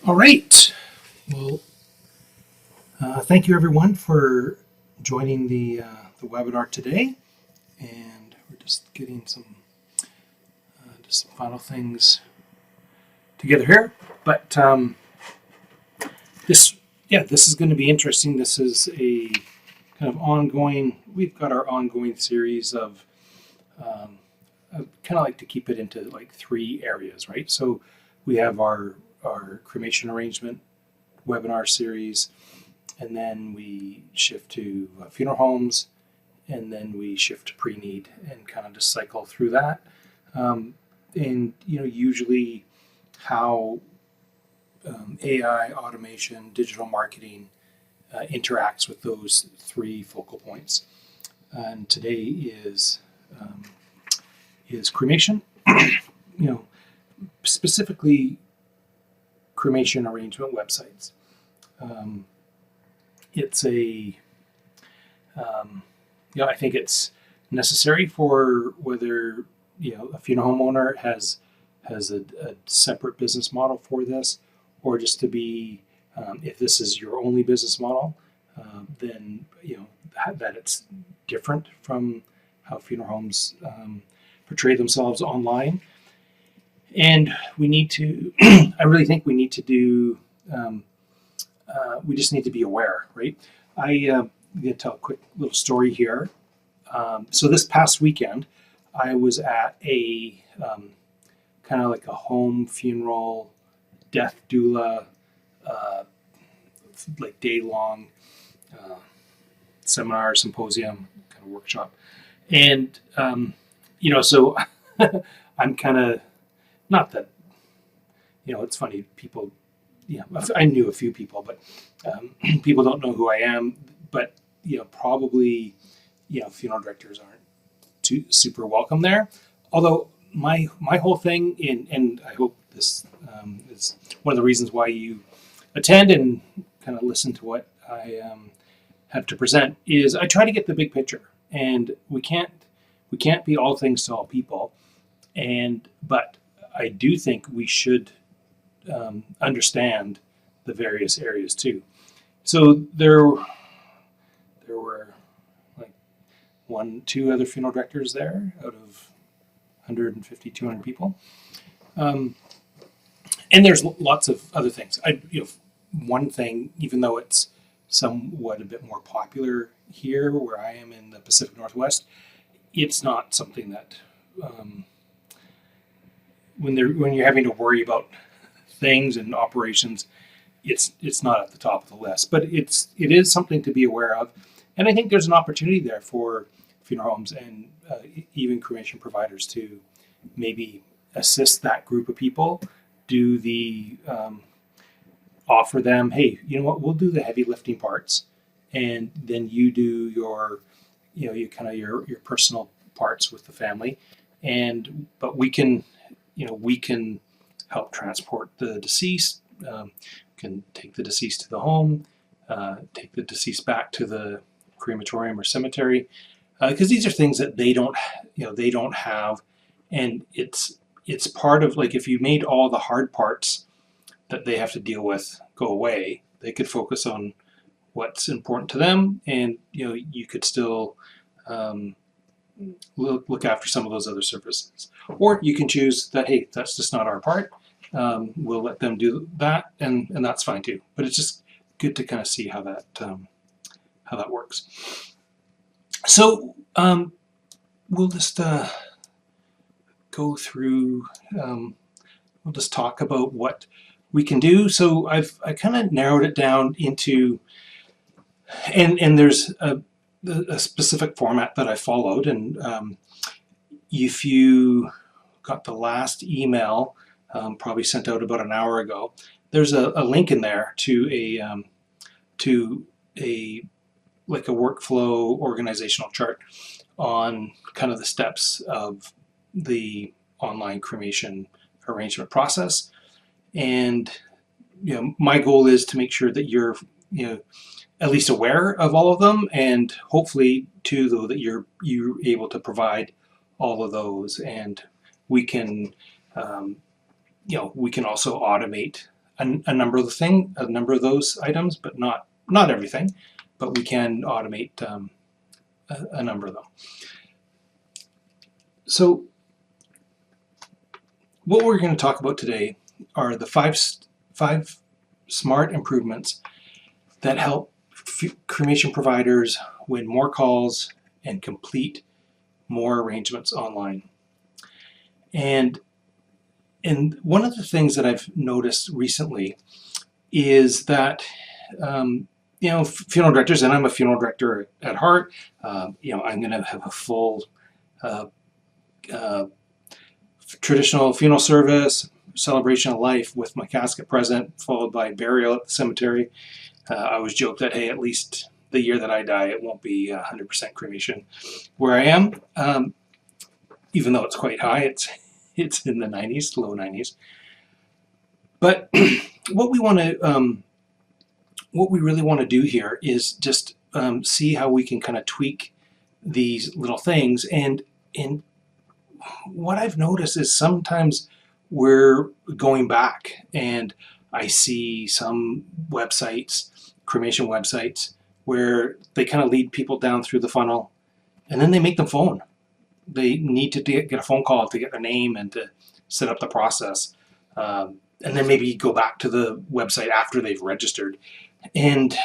All right. Well, thank you everyone for joining the webinar today. And we're just getting just some final things together here. But this is going to be interesting. This is a kind of ongoing. We've got our ongoing series of. I kind of like to keep it into like three areas, right? So we have our cremation arrangement webinar series, and then we shift to funeral homes, and then we shift to pre-need, and kind of just cycle through that. And usually how AI, automation, digital marketing interacts with those three focal points. And today is cremation. Specifically cremation arrangement websites. It's I think it's necessary for whether a funeral home owner has a separate business model for this, or just to be if this is your only business model, then that it's different from how funeral homes portray themselves online. And we need to, I really think we need to do, we just need to be aware, right? I'm going to tell a quick little story here. So this past weekend, I was at a kind of like a home funeral death doula, like day-long seminar, symposium, kind of workshop. And, so I'm kind of, not that, it's funny, people, I knew a few people, but people don't know who I am, but, probably, funeral directors aren't too super welcome there. Although my whole thing, and I hope this is one of the reasons why you attend and kind of listen to what I have to present, is I try to get the big picture, and we can't be all things to all people, but I do think we should understand the various areas too. So there were like 1-2 other funeral directors there out of 150, 200 people. And there's lots of other things. One thing, even though it's somewhat a bit more popular here where I am in the Pacific Northwest, it's not something that when you're having to worry about things and operations, it's not at the top of the list. But it is something to be aware of, and I think there's an opportunity there for funeral homes and even cremation providers to maybe assist that group of people. Do the offer them, hey, you know what? We'll do the heavy lifting parts, and then you do your your personal parts with the family, but we can help transport the deceased, can take the deceased to the home, take the deceased back to the crematorium or cemetery, because these are things that they don't have, and it's part of, like, if you made all the hard parts that they have to deal with go away, they could focus on what's important to them, and you could still look after some of those other services. Or you can choose that, hey, that's just not our part. We'll let them do that, and that's fine too. But it's just good to kind of see how that works. So we'll just go through. We'll just talk about what we can do. So I kind of narrowed it down into, and there's a specific format that I followed, and if you got the last email, probably sent out about an hour ago, there's a link in there to a like a workflow organizational chart on kind of the steps of the online cremation arrangement process. And my goal is to make sure that you're at least aware of all of them, and hopefully too, though, that you're able to provide all of those, and we can we can also automate a number of those items, but not everything. But we can automate a number of them. So what we're going to talk about today are the five smart improvements that help cremation providers win more calls and complete more arrangements online. And one of the things that I've noticed recently is that funeral directors, and I'm a funeral director at heart. I'm going to have a full traditional funeral service, celebration of life with my casket present, followed by burial at the cemetery. I always joke that, hey, at least the year that I die, it won't be 100% cremation where I am, even though it's quite high. It's in the 90s, low 90s. But what we really want to do here is just see how we can kind of tweak these little things. And what I've noticed is sometimes we're going back, and I see some websites, cremation websites, where they kind of lead people down through the funnel, and then they make them phone. They need to get a phone call to get their name and to set up the process. And then maybe go back to the website after they've registered. And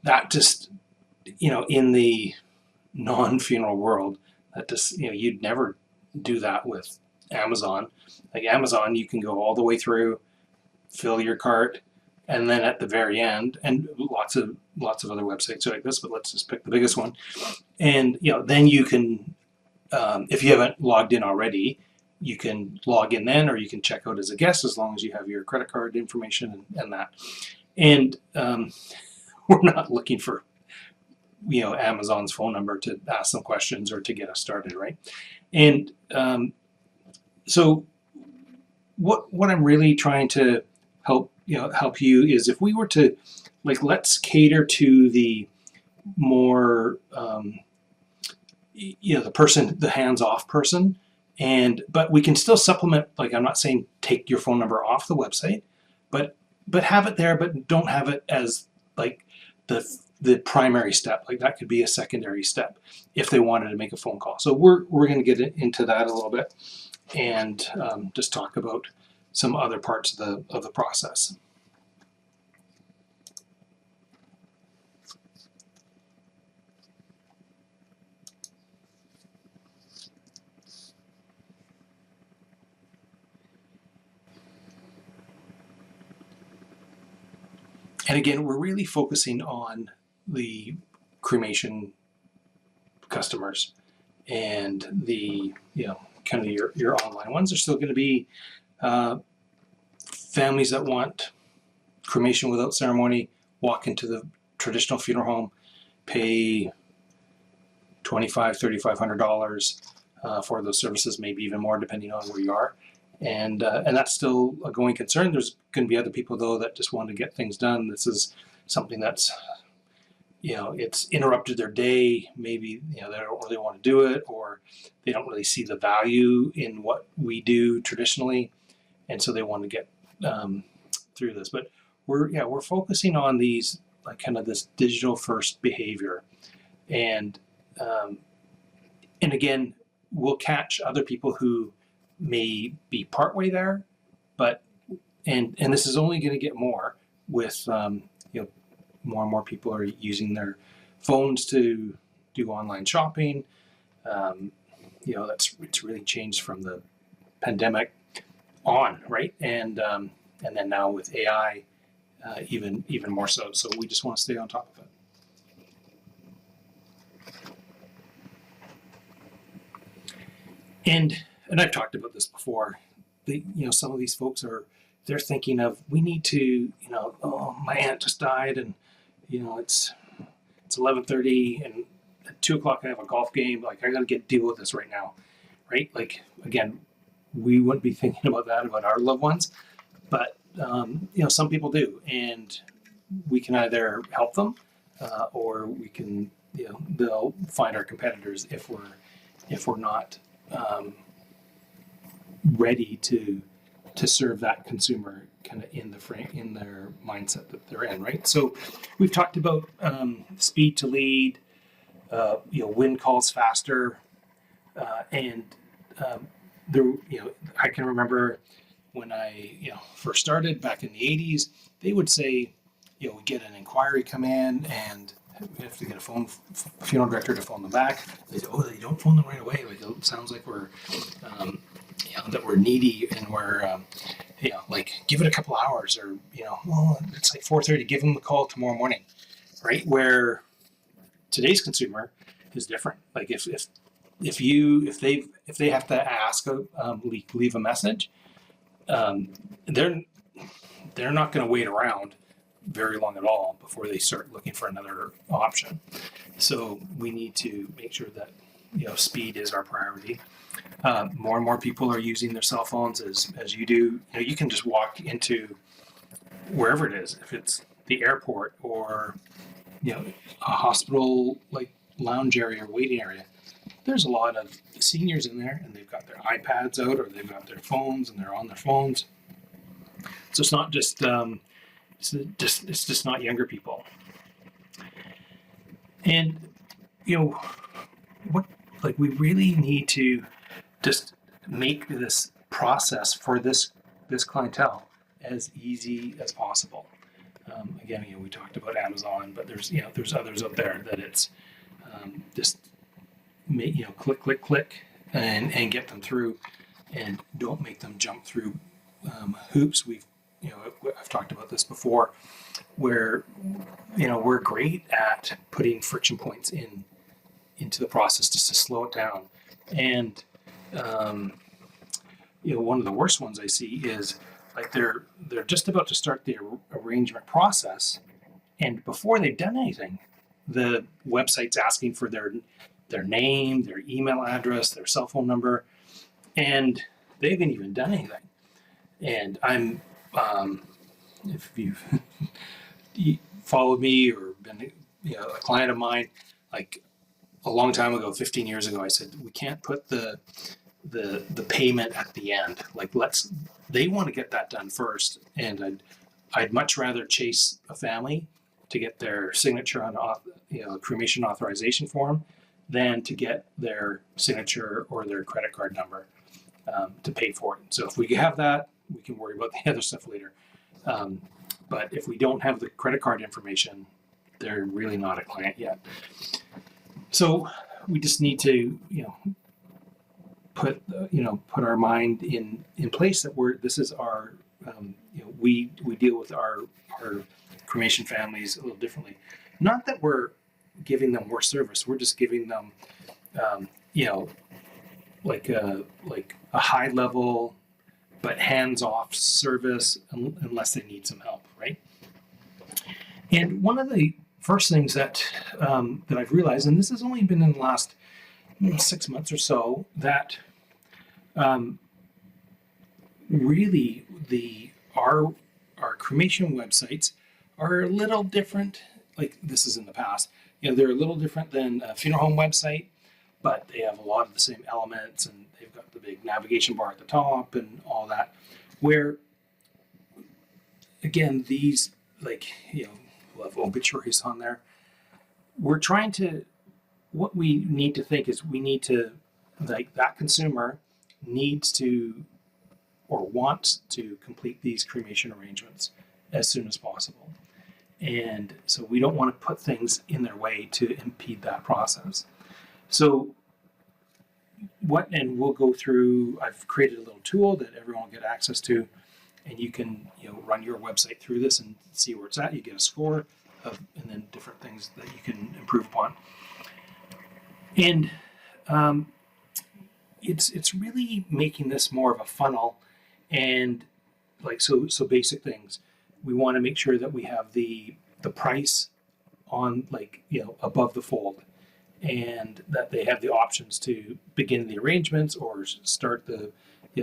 that just, in the non-funeral world, that just, you'd never do that with Amazon. Like Amazon, you can go all the way through, fill your cart, and then at the very end, and lots of other websites are like this, but let's just pick the biggest one. And then you can, if you haven't logged in already, you can log in then, or you can check out as a guest as long as you have your credit card information and that. And we're not looking for Amazon's phone number to ask some questions or to get us started, right? And so what I'm really trying to help you is, if we were to let's cater to the more the person, the hands-off person, but we can still supplement. I'm not saying take your phone number off the website, but have it there, but don't have it as the primary step. That could be a secondary step if they wanted to make a phone call. So we're going to get into that a little bit, and just talk about some other parts of the process. And again, we're really focusing on the cremation customers, and the kind of your online ones are still going to be families that want cremation without ceremony, walk into the traditional funeral home, pay $2,500, $3,500 for those services, maybe even more depending on where you are. And that's still a going concern. There's going to be other people, though, that just want to get things done. This is something that's, it's interrupted their day. Maybe, they don't really want to do it, or they don't really see the value in what we do traditionally. And so they want to get through this. But we're focusing on these, kind of this digital first behavior. And again, we'll catch other people who may be partway there, but and this is only going to get more with more and more people are using their phones to do online shopping. It's really changed from the pandemic on, right? And then now with AI, even more so. So we just want to stay on top of it. And I've talked about this before. Some of these folks they're thinking of, we need to, my aunt just died, and it's 11:30, and at 2:00 I have a golf game. I got to deal with this right now, right? Again, we wouldn't be thinking about that about our loved ones, but some people do, and we can either help them, or we can, they'll find our competitors if we're not ready to to serve that consumer kind of in the frame, in their mindset that they're in, right? So we've talked about speed to lead, win calls faster, and there, I can remember when I, first started back in the 80s, they would say, we get an inquiry come in and we have to get a funeral director to phone them back. They say, they don't phone them right away. Like, it sounds like we're, that we're needy and we're, give it a couple hours, or, it's like 4:30, give them a call tomorrow morning, right? Where today's consumer is different. Like if they have to ask, leave a message, they're not going to wait around very long at all before they start looking for another option. So we need to make sure that speed is our priority. More and more people are using their cell phones as you do. You can just walk into wherever it is, if it's the airport or a hospital like lounge area or waiting area. There's a lot of seniors in there, and they've got their iPads out, or they've got their phones, and they're on their phones. So it's not just it's just not younger people. And we really need to just make this process for this clientele as easy as possible. Again, we talked about Amazon, but there's others out there that it's just click and get them through, and don't make them jump through hoops. I've talked about this before, where we're great at putting friction points into the process just to slow it down. And one of the worst ones I see is like they're just about to start the arrangement process, and before they've done anything, the website's asking for their name, their email address, their cell phone number, and they haven't even done anything. And I'm, if you've followed me or been a client of mine, like a long time ago, 15 years ago, I said, we can't put the payment at the end. Like, they want to get that done first. And I'd much rather chase a family to get their signature on a cremation authorization form than to get their signature or their credit card number to pay for it. So if we have that, we can worry about the other stuff later. But if we don't have the credit card information, they're really not a client yet. So we just need to, put our mind in place that this is our, we deal with our cremation families a little differently. Not that we're giving them more service. We're just giving them, like a high level but hands-off service unless they need some help, right? And one of the first things that I've realized, and this has only been in the last 6 months or so, that really our cremation websites are a little different. Like, this is in the past, they're a little different than a funeral home website, but they have a lot of the same elements, and they've got the big navigation bar at the top and all that, where again, these, we'll have obituaries on there. We're trying to, what we need to think is we need to, that consumer needs to or wants to complete these cremation arrangements as soon as possible. And so we don't want to put things in their way to impede that process. So and we'll go through, I've created a little tool that everyone will get access to, and you can run your website through this and see where it's at. You get a score and then different things that you can improve upon. And it's really making this more of a funnel, and so basic things. We want to make sure that we have the price on above the fold, and that they have the options to begin the arrangements or start the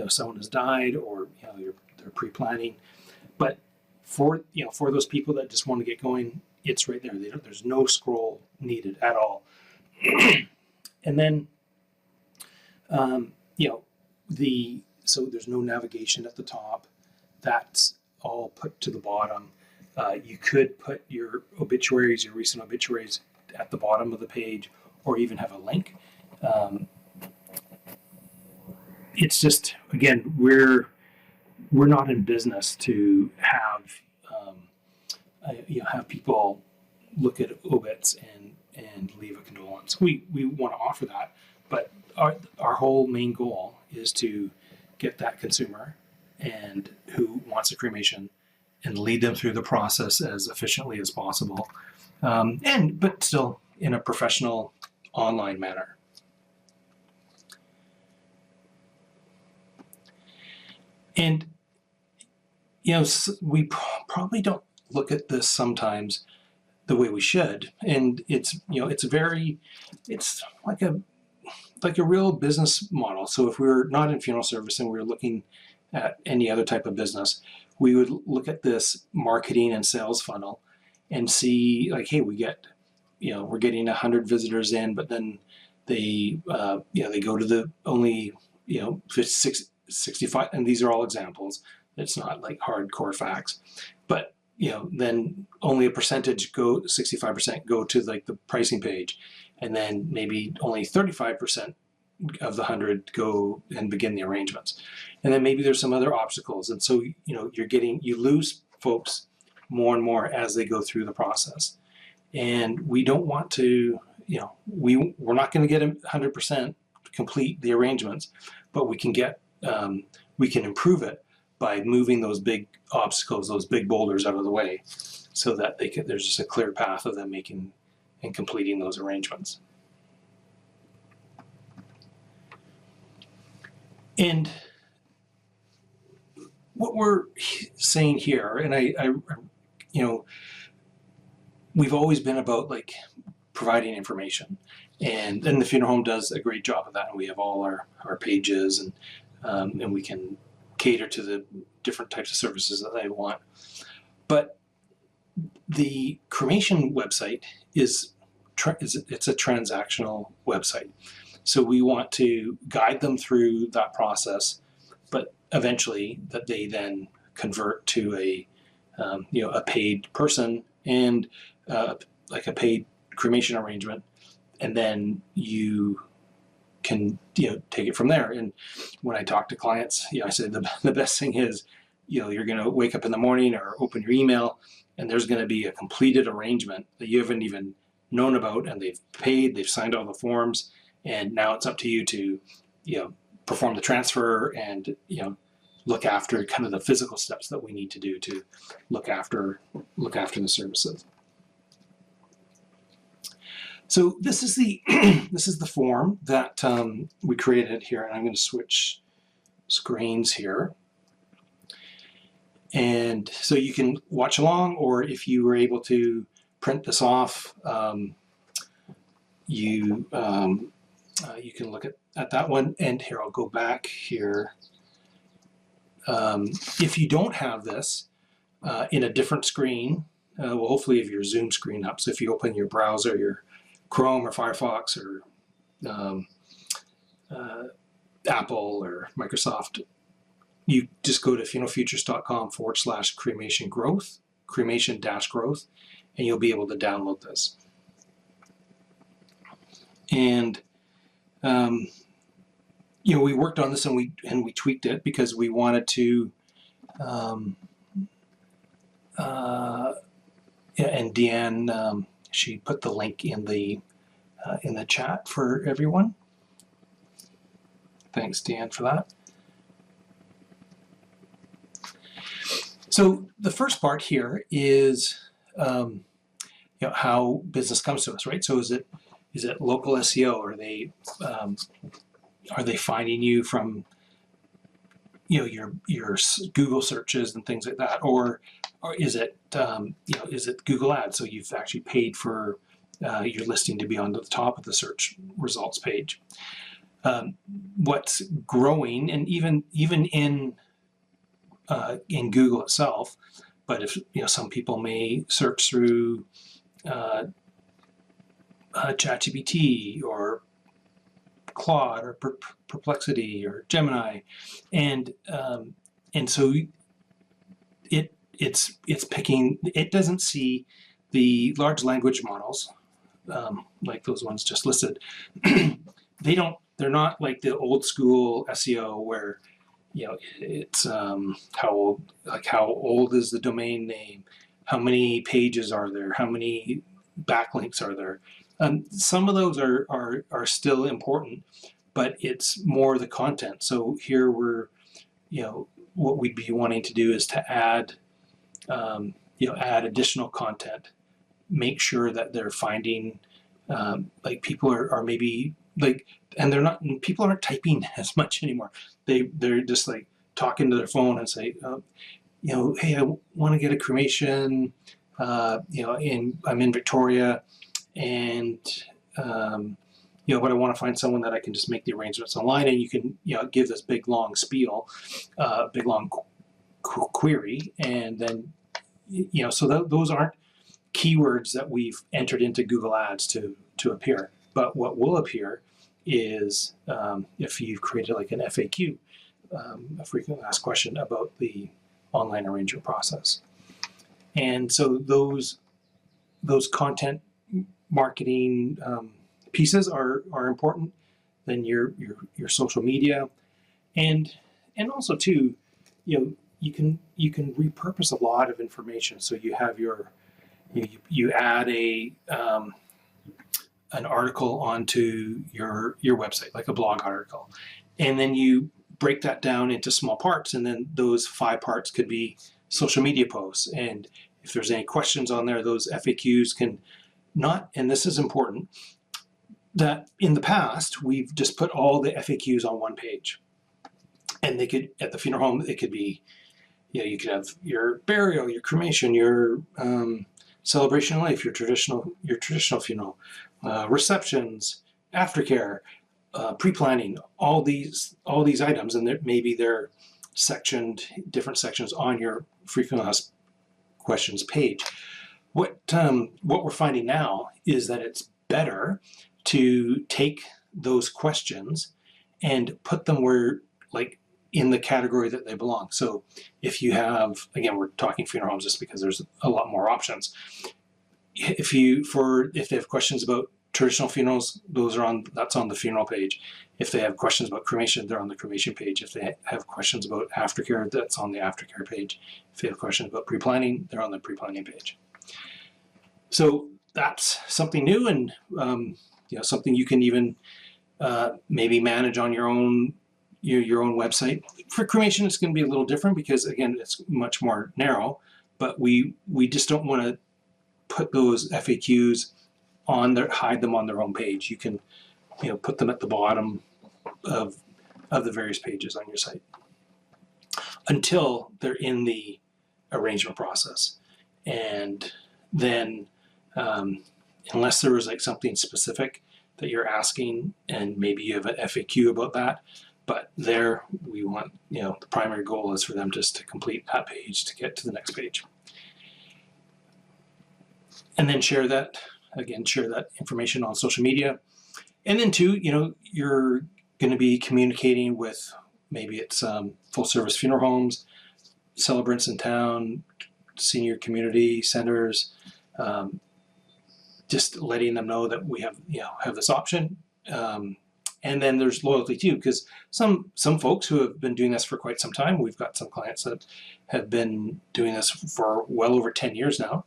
someone has died, or they're pre-planning. But for those people that just want to get going, it's right there. There's no scroll needed at all. And then the so there's no navigation at the top. That's all put to the bottom. You could put your obituaries, your recent obituaries, at the bottom of the page, or even have a link. It's just, again, we're not in business to have have people look at obits and leave a condolence. We want to offer that, but our whole main goal is to get that consumer and who wants a cremation and lead them through the process as efficiently as possible, but still in a professional online manner. And we probably don't look at this sometimes the way we should, and it's like a real business model. So if we're not in funeral service and we're looking at any other type of business, we would look at this marketing and sales funnel and see, like, hey, we're getting 100 visitors in, but then they go to the only 65, and these are all examples. It's not like hardcore facts, but then only a percentage 65% go to like the pricing page, and then maybe only 35% of the 100 go and begin the arrangements, and then maybe there's some other obstacles, and so you lose folks more and more as they go through the process, and we don't want to. We're not going to get 100% complete the arrangements, but we can improve it by moving those big obstacles, those big boulders out of the way, so that there's just a clear path of them making and completing those arrangements. And what we're saying here, and we've always been about like providing information, and the funeral home does a great job of that. And we have all our pages, and we can cater to the different types of services that they want. But the cremation website it's a transactional website. So we want to guide them through that process, but eventually that they then convert to a paid person and like a paid cremation arrangement, and then you can take it from there. And when I talk to clients, I said the best thing is you're going to wake up in the morning or open your email, and there's going to be a completed arrangement that you haven't even known about, and they've paid, they've signed all the forms, and now it's up to you to perform the transfer and look after kind of the physical steps that we need to do to look after the services. So this is the form that we created here, and I'm going to switch screens here. And so you can watch along, or if you were able to print this off, you can look at that one. And here, I'll go back here. If you don't have this in a different screen, well, hopefully you have your Zoom screen up. So if you open your browser, your Chrome or Firefox or Apple or Microsoft, you just go to funeralfuturist.com/cremation growth, cremation-growth, and you'll be able to download this. And we worked on this and we tweaked it because we wanted to. And Deanne, she put the link in the chat for everyone. Thanks, Deanne, for that. So the first part here is how business comes to us, right? So is it local SEO? Are they finding you from your Google searches and things like that, or is it is it Google Ads? So you've actually paid for your listing to be on the top of the search results page. What's growing, and even in Google itself, but if some people may search through ChatGPT or Claude or Perplexity or Gemini, and so it's picking. It doesn't see the large language models like those ones just listed. They're not like the old school SEO where it's how old is the domain name, how many pages are there, how many backlinks are there. Some of those are still important, but it's more the content. So here we're what we'd be wanting to do is to add add additional content, make sure that they're finding like people are maybe like, and people aren't typing as much anymore. They're just like talking to their phone and say, hey, I want to get a cremation, and I'm in Victoria, and but I want to find someone that I can just make the arrangements online, and you can give this big long spiel, big long query, and then so those aren't keywords that we've entered into Google Ads to appear. But what will appear is if you've created like an FAQ, a frequently asked question about the online arrangement process. And so those content marketing pieces are important. Then your social media, and also too, you can repurpose a lot of information. So you have you add an article onto your website, like a blog article, and then you break that down into small parts, and then those 5 parts could be social media posts. And if there's any questions on there, those FAQs can not, and this is important, that in the past we've just put all the FAQs on one page, and they could, at the funeral home, it could be you could have your burial, your cremation, your celebration of life, your traditional funeral, receptions, aftercare, pre-planning, all these items, and maybe they're sectioned, different sections on your frequently asked questions page. What we're finding now is that it's better to take those questions and put them where, like, in the category that they belong. So if you have, again, we're talking funeral homes just because there's a lot more options. If they have questions about traditional funerals, that's on the funeral page. If they have questions about cremation, they're on the cremation page. If they have questions about aftercare, that's on the aftercare page. If they have questions about pre-planning, they're on the pre-planning page. So that's something new, and something you can even maybe manage on your own website. For cremation, it's going to be a little different because, again, it's much more narrow. But we just don't want to put those FAQs hide them on their own page. You can put them at the bottom of the various pages on your site until they're in the arrangement process. And then unless there was like something specific that you're asking, and maybe you have an FAQ about that, but there we want, the primary goal is for them just to complete that page to get to the next page. And then share that information on social media. And then too, you're going to be communicating with, maybe it's full service funeral homes, celebrants in town, senior community centers, just letting them know that we have this option. And then there's loyalty too, because some folks who have been doing this for quite some time, we've got some clients that have been doing this for well over 10 years now,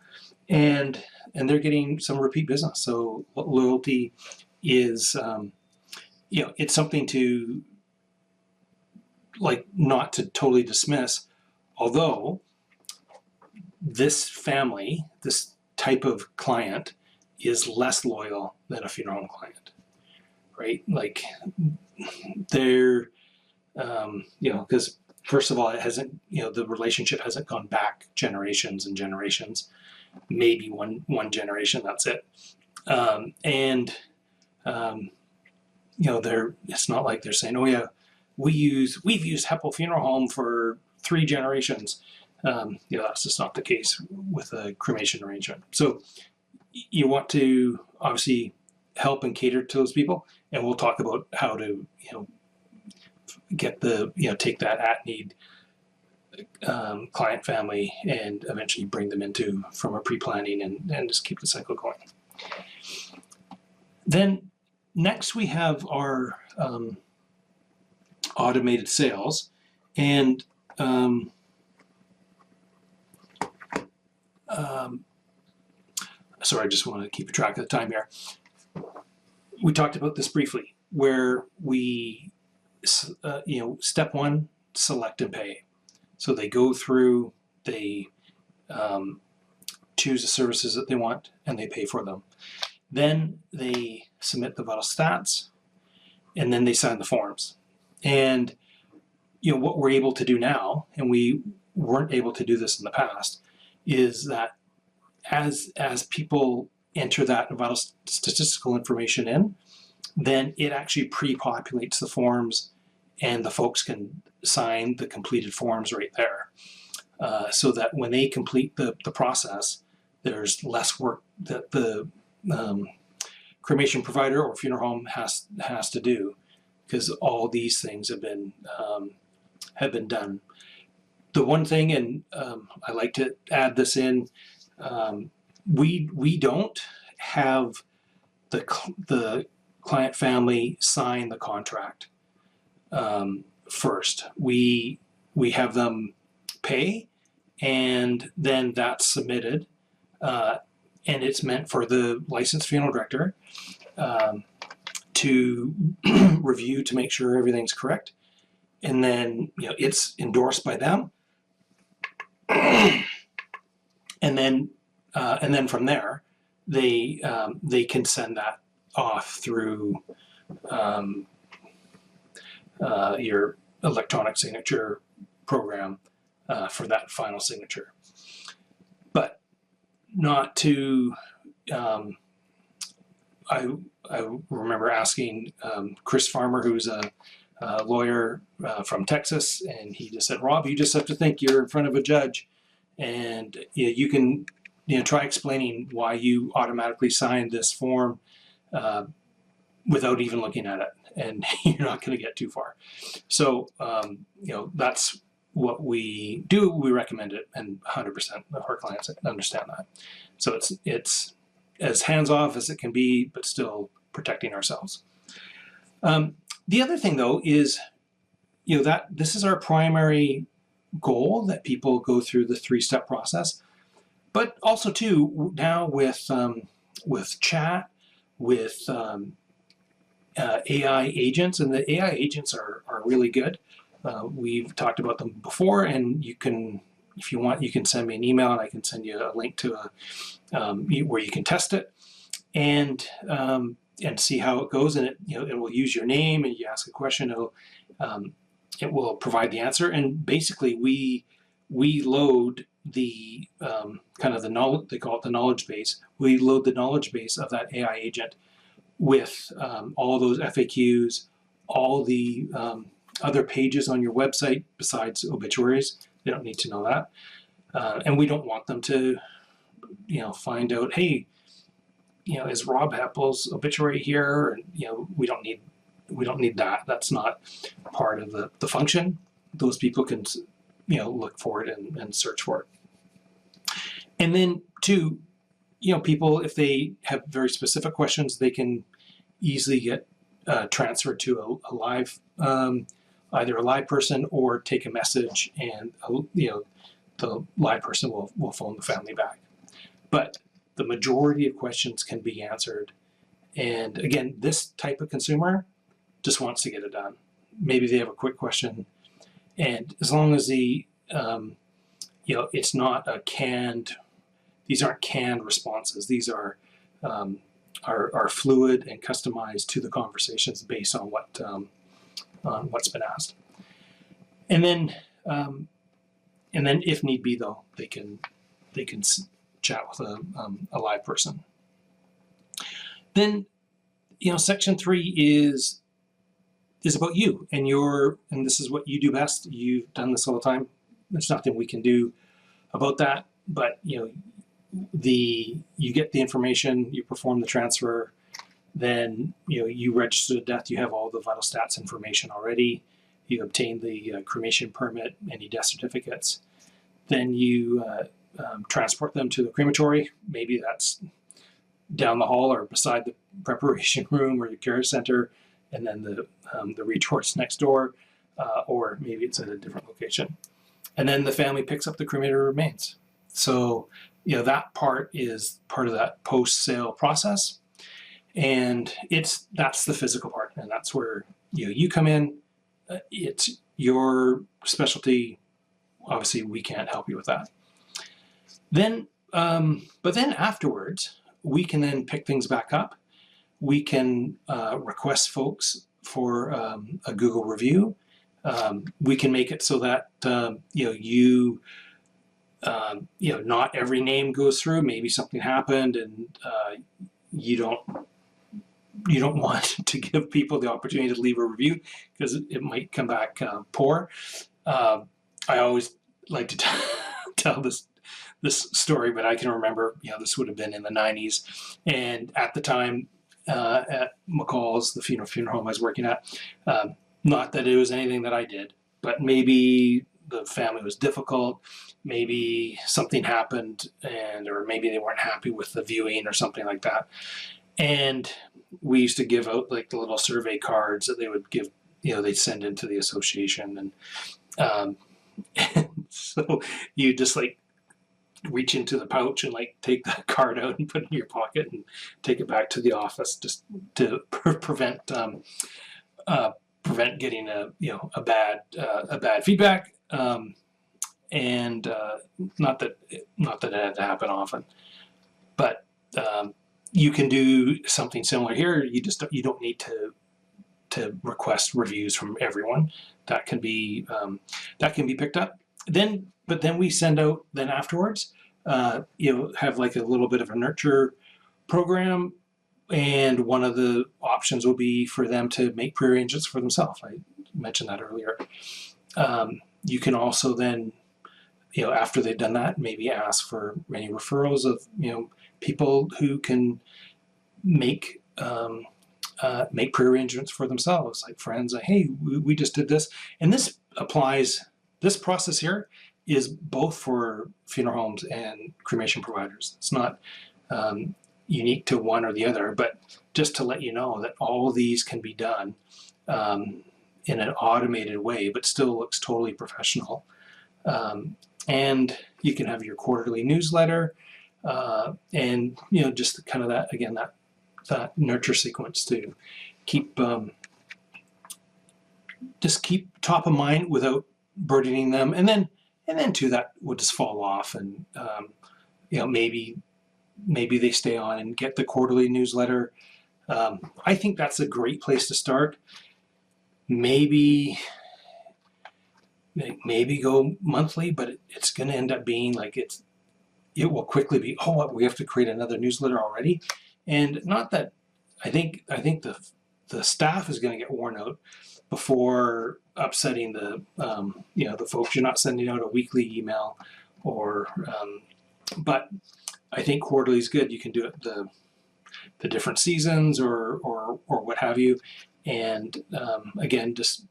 and they're getting some repeat business. So loyalty is, it's something to, like, not to totally dismiss, although this family, this type of client, is less loyal than a funeral home client, right? Like, they're, because first of all, it hasn't, the relationship hasn't gone back generations and generations, maybe one generation, that's it. It's not like they're saying, oh yeah, we've used Heppell Funeral Home for 3 generations. That's just not the case with a cremation arrangement. So you want to obviously help and cater to those people, and we'll talk about how to get the take that at need client family and eventually bring them into from a pre-planning and just keep the cycle going. Then next we have our automated sales, and sorry, I just want to keep track of the time here. We talked about this briefly, where we, step one, select and pay. So they go through, they choose the services that they want, and they pay for them. Then they submit the vital stats, and then they sign the forms. And what we're able to do now, and we weren't able to do this in the past, is that as people enter that vital statistical information in, then it actually pre-populates the forms, and the folks can sign the completed forms right there, so that when they complete the process, there's less work that the cremation provider or funeral home has to do, because all these things have been done. The one thing, and I like to add this in, we don't have the client family sign the contract first. We have them pay, and then that's submitted, and it's meant for the licensed funeral director to review to make sure everything's correct, and then it's endorsed by them, and then from there they can send that off through your electronic signature program for that final signature. But not to, I remember asking Chris Farmer, who's a lawyer from Texas, and he just said, Rob, you just have to think you're in front of a judge, and you can try explaining why you automatically signed this form without even looking at it, and you're not going to get too far. So that's what we do. We recommend it, and 100% of our clients understand that. So it's as hands-off as it can be, but still protecting ourselves. The other thing, though, is that this is our primary goal, that people go through the 3-step process. But also, too, now with chat, with AI agents, and the AI agents are really good. We've talked about them before, and you can, if you want, you can send me an email, and I can send you a link to where you can test it and see how it goes. And it will use your name, and you ask a question, it will provide the answer. And basically, we load the kind of the knowledge, they call it the knowledge base. We load the knowledge base of that AI agent with all those FAQs, all the other pages on your website besides obituaries. They don't need to know that, and we don't want them to, find out, hey, is Rob Heppell's obituary here? And, we don't need that. That's not part of the function. Those people can look for it and search for it. And then two, people, if they have very specific questions, they can easily get transferred to a live, either a live person or take a message, and the live person will phone the family back. But the majority of questions can be answered. And again, this type of consumer just wants to get it done. Maybe they have a quick question, and as long as it's not a canned. These aren't canned responses. These are fluid and customized to the conversations based on what's been asked. And then if need be, though, they can chat with a live person. Then section 3 is about you and this is what you do best. You've done this all the time. There's nothing we can do about that, but you get the information, you perform the transfer, Then you register the death. You have all the vital stats information already. You obtain the cremation permit, any death certificates. Then you transport them to the crematory. Maybe that's down the hall or beside the preparation room or the care center, and then the retort's next door, or maybe it's at a different location. And then the family picks up the cremated remains. So that part is part of that post-sale process, and that's the physical part, and that's where you come in. It's your specialty. Obviously, we can't help you with that. Then, but then afterwards, we can then pick things back up. We can request folks for a Google review. We can make it so that not every name goes through. Maybe something happened, and you don't want to give people the opportunity to leave a review because it might come back poor. I always like to tell this story, but I can remember, this would have been in the 90s. And at the time, at McCall's, the funeral home I was working at, not that it was anything that I did, but maybe the family was difficult. Maybe something happened, or maybe they weren't happy with the viewing or something like that. And we used to give out like the little survey cards that they would give, they'd send into the association. And so you just like reach into the pouch and like take the card out and put it in your pocket and take it back to the office just to prevent getting a bad feedback. And not that it had to happen often, but you can do something similar here. You don't need to request reviews from everyone. That can be picked up. But then we send out then afterwards. Have like a little bit of a nurture program, and one of the options will be for them to make prearrangements for themselves. I mentioned that earlier. You can also then, after they've done that, maybe ask for any referrals of people who can make prearrangements for themselves, like friends. Like, hey, we just did this, and this applies. This process here is both for funeral homes and cremation providers. It's not unique to one or the other, but just to let you know that all of these can be done in an automated way, but still looks totally professional. And you can have your quarterly newsletter, and just kind of that nurture sequence to keep top of mind without burdening them, and then too, that would just fall off, and maybe they stay on and get the quarterly newsletter. I think that's a great place to start. Maybe go monthly, but it's going to end up being like it will quickly be, we have to create another newsletter already. And not that I think the staff is going to get worn out before upsetting the folks. You're not sending out a weekly email, but I think quarterly is good. You can do it the different seasons or what have you, and again, just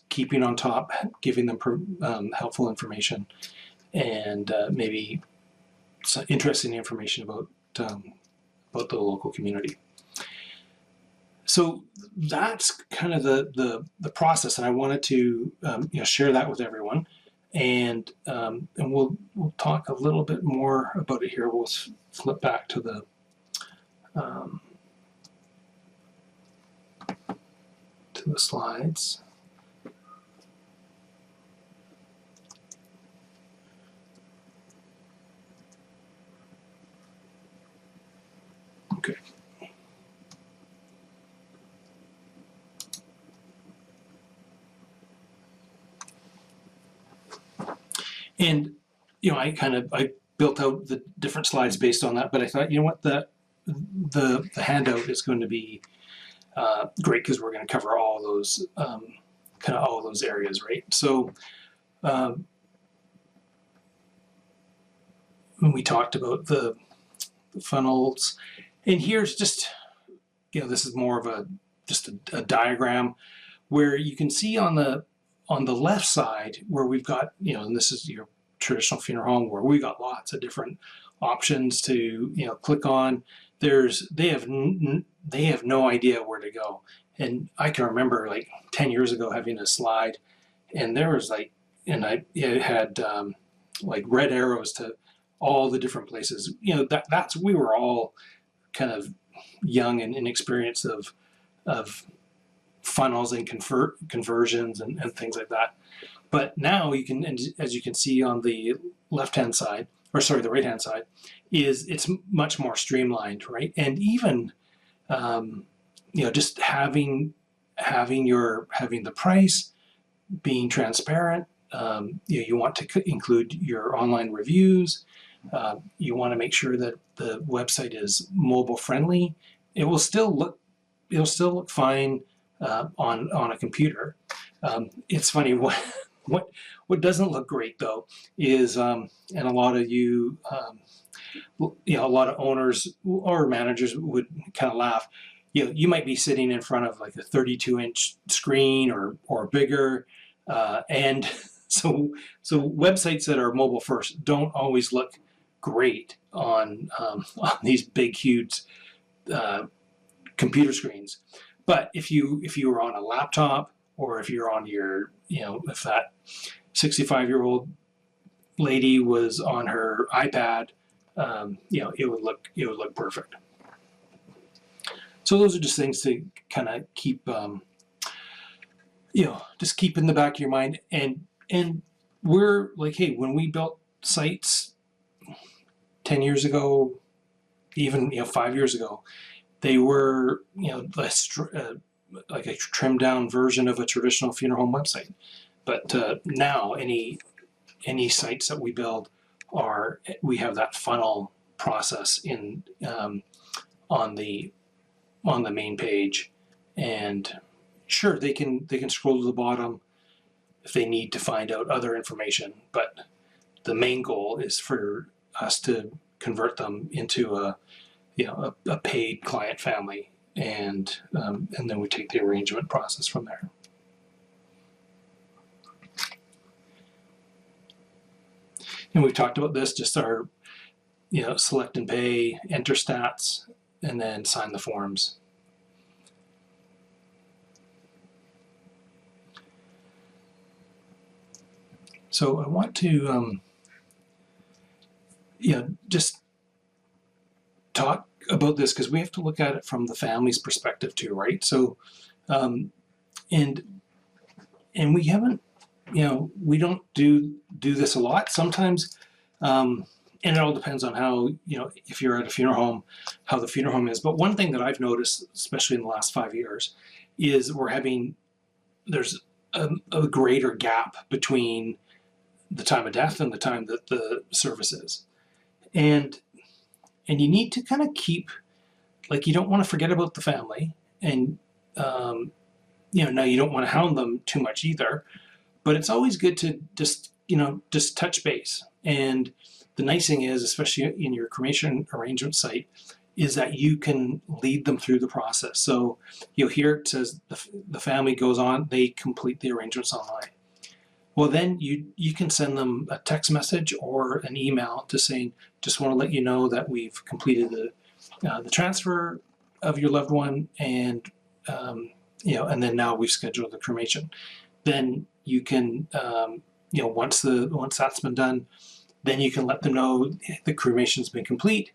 keeping on top, giving them helpful information, and maybe some interesting information about the local community. So that's kind of the process, and I wanted to share that with everyone, and we'll talk a little bit more about it here. We'll flip back to the slides. Okay. And I built out the different slides based on that, but I thought, what, the handout is going to be great because we're going to cover all those all those areas, right? So when we talked about the funnels, and here's just this is more of just a diagram where you can see on the left side where we've got, and this is your traditional funeral home where we've got lots of different options to, click on. They have no idea where to go. And I can remember like 10 years ago having a slide, and there was it had like red arrows to all the different places. We were all kind of young and inexperienced of funnels and conversions and things like that. But now you can, as you can see on the left-hand side, the right-hand side, it's much more streamlined, right? And even, just having the price, being transparent. You want to include your online reviews. You want to make sure that the website is mobile friendly. It will still look fine on a computer. It's funny what doesn't look great though is, and a lot of a lot of owners or managers would kind of laugh. You might be sitting in front of like a 32-inch screen or bigger, and so websites that are mobile first don't always look great on these big, huge computer screens. But if you were on a laptop, or if you're on your, if that 65-year-old lady was on her iPad, it would look perfect. So those are just things to kind of keep, just keep in the back of your mind. And we're like, hey, when we built sites 10 years ago, even 5 years ago, they were like a trimmed down version of a traditional funeral home website. But now any sites that we build we have that funnel process in on the main page, and sure they can scroll to the bottom if they need to find out other information, but the main goal is for us to convert them into a paid client family, and then we take the arrangement process from there. And we've talked about this, just our select and pay, enter stats, and then sign the forms. So I want to just talk about this because we have to look at it from the family's perspective too, right? So and we haven't, we don't do this a lot sometimes, and it all depends on how, if you're at a funeral home, how the funeral home is. But one thing that I've noticed, especially in the last 5 years, is there's a greater gap between the time of death and the time that the service is. And you need to kind of keep, you don't want to forget about the family, and now you don't want to hound them too much either, but it's always good to just touch base. And the nice thing is, especially in your cremation arrangement site, is that you can lead them through the process. So here it says the family goes on, they complete the arrangements online. Well, then you can send them a text message or an email to saying, just want to let you know that we've completed the transfer of your loved one, and and then now we've scheduled the cremation. Then you can, once that's been done, then you can let them know the cremation's been complete,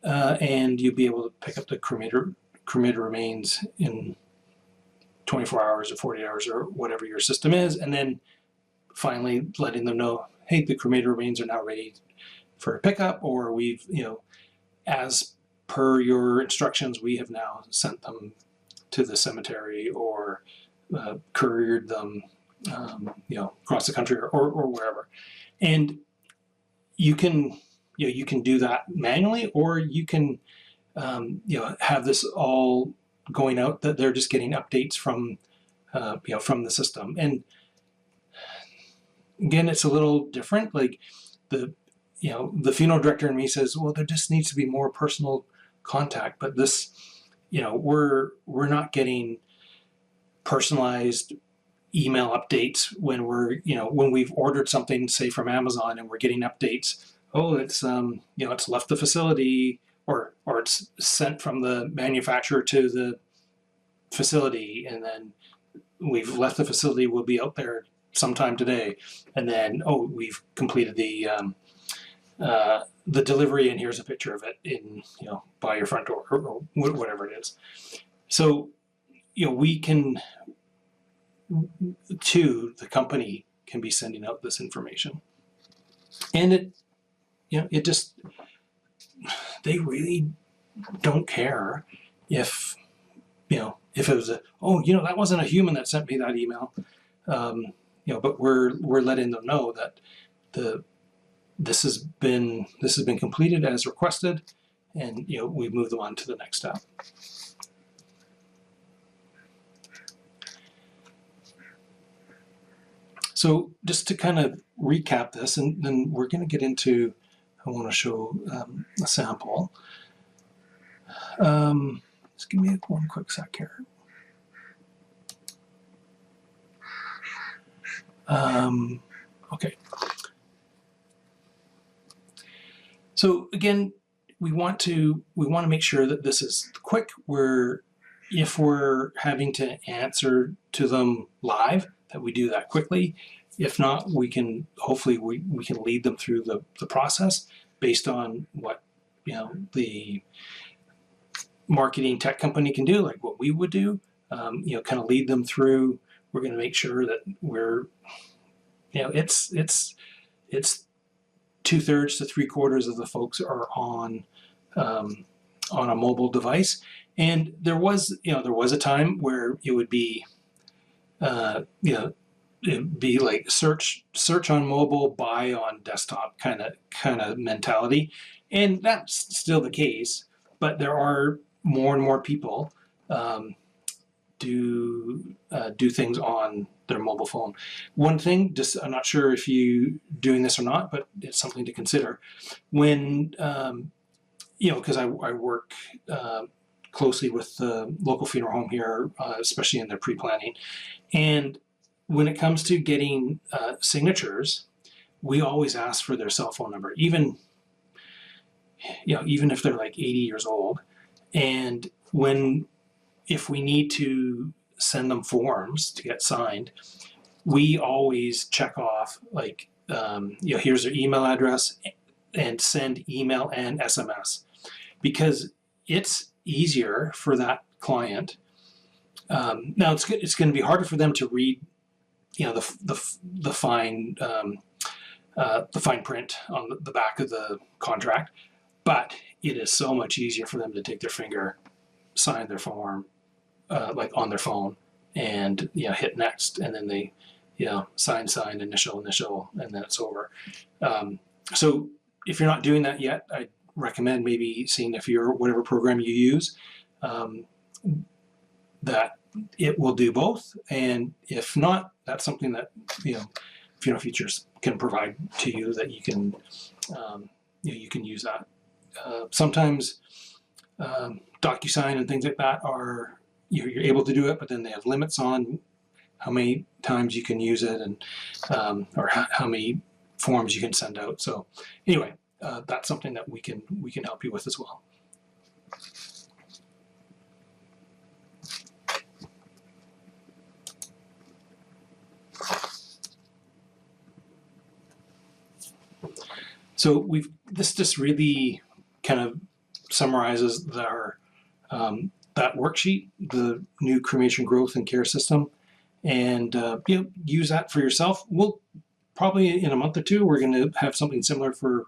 and you'll be able to pick up the cremated remains in 24 hours or 40 hours or whatever your system is, and then finally letting them know, hey, the cremated remains are now ready for a pickup, or we've, as per your instructions, we have now sent them to the cemetery or couriered them, across the country or wherever. And you can do that manually, or you can, have this all going out that they're just getting updates from the system. And again, it's a little different. Like the funeral director in me says, well, there just needs to be more personal contact. But this, we're not getting personalized email updates when when we've ordered something, say from Amazon, and we're getting updates. Oh, it's it's left the facility, or it's sent from the manufacturer to the facility, and then we've left the facility. We'll be out there sometime today, and then we've completed the delivery, and here's a picture of it in by your front door, or whatever it is. So we can, the company can be sending out this information, and it just, they really don't care if if it was that wasn't a human that sent me that email, but we're letting them know that this has been completed as requested, and we move them on to the next step. So just to kind of recap this, and then we're going to get into, I want to show a sample. Just give me one quick sec here. Okay. So again, we want to make sure that this is quick. If we're having to answer to them live, that we do that quickly. If not, we can hopefully we can lead them through the process based on what the marketing tech company can do, like what we would do. Kind of lead them through. We're going to make sure that we're it's 2/3 to 3/4 of the folks are on a mobile device, and there was a time where it would be it'd be like search on mobile, buy on desktop kind of mentality, and that's still the case. But there are more and more people do things on their mobile phone. One thing, just I'm not sure if you doing this or not, but it's something to consider. When because I work closely with the local funeral home here, especially in their pre-planning, and when it comes to getting signatures, we always ask for their cell phone number, even if they're like 80 years old. And if we need to send them forms to get signed, we always check off like here's their email address, and send email and SMS, because it's easier for that client. Now it's going to be harder for them to read the fine print on the back of the contract, but it is so much easier for them to take their finger, sign their form like on their phone, and hit next, and then they sign, initial, and then it's over. So if you're not doing that yet, I recommend maybe seeing if whatever program you use, that it will do both, and if not, that's something that Funeral Futures can provide to you, that you can you can use that. Sometimes DocuSign and things like that are you're able to do it, but then they have limits on how many times you can use it, and or how many forms you can send out. So anyway, that's something that we can help you with as well. So this just really kind of summarizes our that worksheet, the new cremation growth and care system, and use that for yourself. We'll probably in a month or two, we're going to have something similar for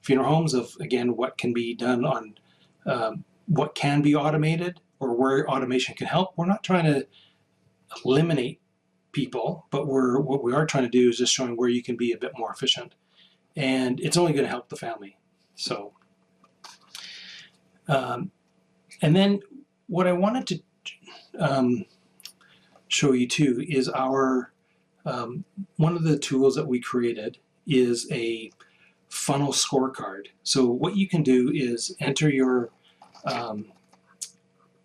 funeral homes of, again, what can be done on what can be automated, or where automation can help. We're not trying to eliminate people, but what we are trying to do is just showing where you can be a bit more efficient, and it's only going to help the family. So and then what I wanted to show you too is our one of the tools that we created is a funnel scorecard. So what you can do is enter your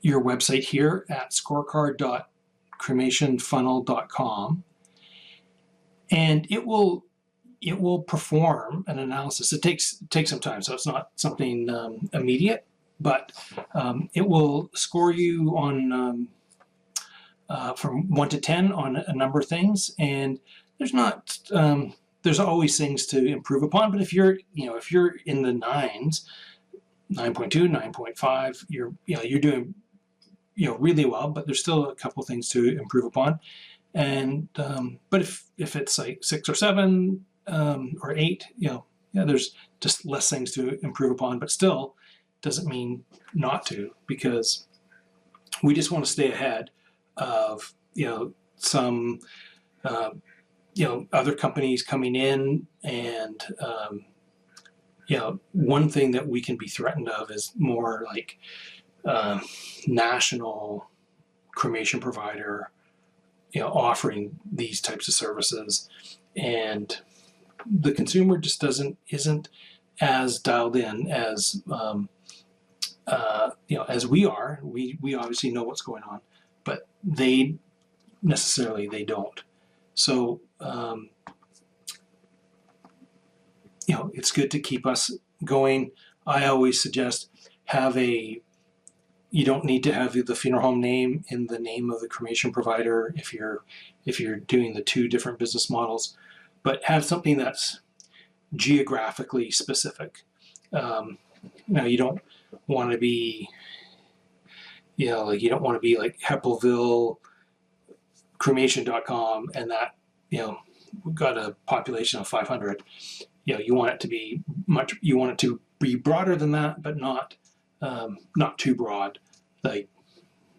your website here at scorecard.cremationfunnel.com, and it will perform an analysis. It takes some time, so it's not something immediate, but it will score you on from 1 to 10 on a number of things, and there's always things to improve upon. But if you're in the 9s, 9.2, 9.5, you're doing really well, but there's still a couple things to improve upon. And but if it's like 6 or 7 or 8, there's just less things to improve upon, but still doesn't mean not to, because we just want to stay ahead of some other companies coming in, and one thing that we can be threatened of is more like national cremation provider offering these types of services, and the consumer just isn't as dialed in as as we are. We obviously know what's going on, but they don't. So it's good to keep us going. I always suggest you don't need to have the funeral home name in the name of the cremation provider if you're doing the 2 different business models, but have something that's geographically specific. Now, you don't want to be, you don't want to be like Heppellville cremation.com, and that, we've got a population of 500. You want it to be broader than that, but not too broad, like